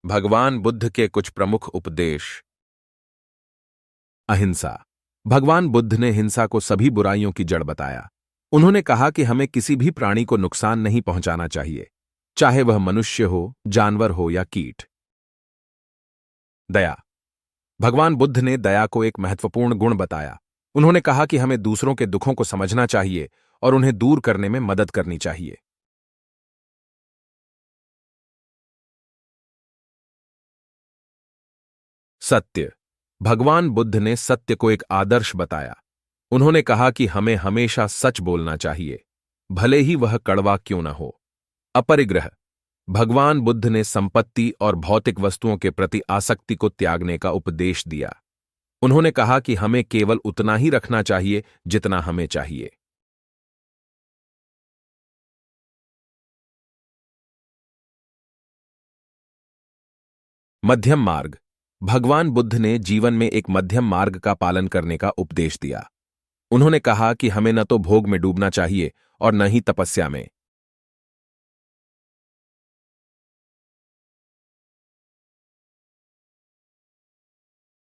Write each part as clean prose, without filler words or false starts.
भगवान बुद्ध के कुछ प्रमुख उपदेश। अहिंसा। भगवान बुद्ध ने हिंसा को सभी बुराइयों की जड़ बताया। उन्होंने कहा कि हमें किसी भी प्राणी को नुकसान नहीं पहुंचाना चाहिए, चाहे वह मनुष्य हो, जानवर हो या कीट। दया। भगवान बुद्ध ने दया को एक महत्वपूर्ण गुण बताया। उन्होंने कहा कि हमें दूसरों के दुखों को समझना चाहिए और उन्हें दूर करने में मदद करनी चाहिए। सत्य। भगवान बुद्ध ने सत्य को एक आदर्श बताया। उन्होंने कहा कि हमें हमेशा सच बोलना चाहिए, भले ही वह कड़वा क्यों न हो। अपरिग्रह। भगवान बुद्ध ने संपत्ति और भौतिक वस्तुओं के प्रति आसक्ति को त्यागने का उपदेश दिया। उन्होंने कहा कि हमें केवल उतना ही रखना चाहिए जितना हमें चाहिए। मध्यम मार्ग। भगवान बुद्ध ने जीवन में एक मध्यम मार्ग का पालन करने का उपदेश दिया। उन्होंने कहा कि हमें न तो भोग में डूबना चाहिए और न ही तपस्या में।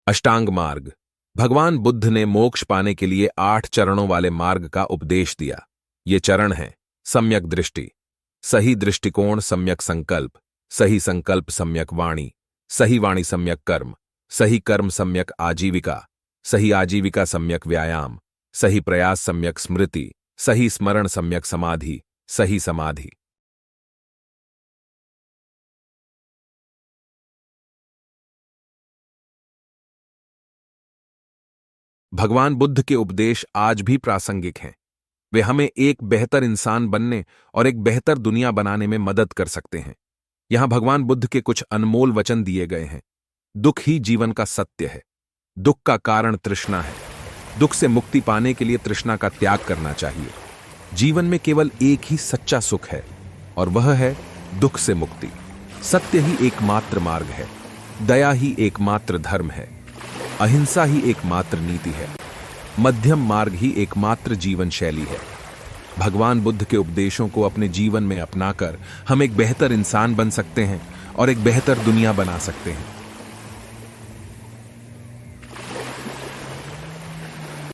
अष्टांग मार्ग। भगवान बुद्ध ने मोक्ष पाने के लिए 8 चरणों वाले मार्ग का उपदेश दिया। ये चरण हैं: सम्यक दृष्टि, सही दृष्टिकोण सम्यक संकल्प, सही संकल्प सम्यक वाणी, सही वाणी सम्यक कर्म, सही कर्म सम्यक आजीविका, सही आजीविका सम्यक व्यायाम, सही प्रयास सम्यक स्मृति, सही स्मरण सम्यक समाधि, सही समाधि। भगवान बुद्ध के उपदेश आज भी प्रासंगिक हैं। वे हमें एक बेहतर इंसान बनने और एक बेहतर दुनिया बनाने में मदद कर सकते हैं। यहां भगवान बुद्ध के कुछ अनमोल वचन दिए गए हैं। दुख ही जीवन का सत्य है। दुख का कारण तृष्णा है। दुख से मुक्ति पाने के लिए तृष्णा का त्याग करना चाहिए। जीवन में केवल एक ही सच्चा सुख है और वह है दुख से मुक्ति। सत्य ही एकमात्र मार्ग है। दया ही एकमात्र धर्म है। अहिंसा ही एकमात्र नीति है। मध्यम मार्ग ही एकमात्र जीवन शैली है। भगवान बुद्ध के उपदेशों को अपने जीवन में अपनाकर हम एक बेहतर इंसान बन सकते हैं और एक बेहतर दुनिया बना सकते हैं।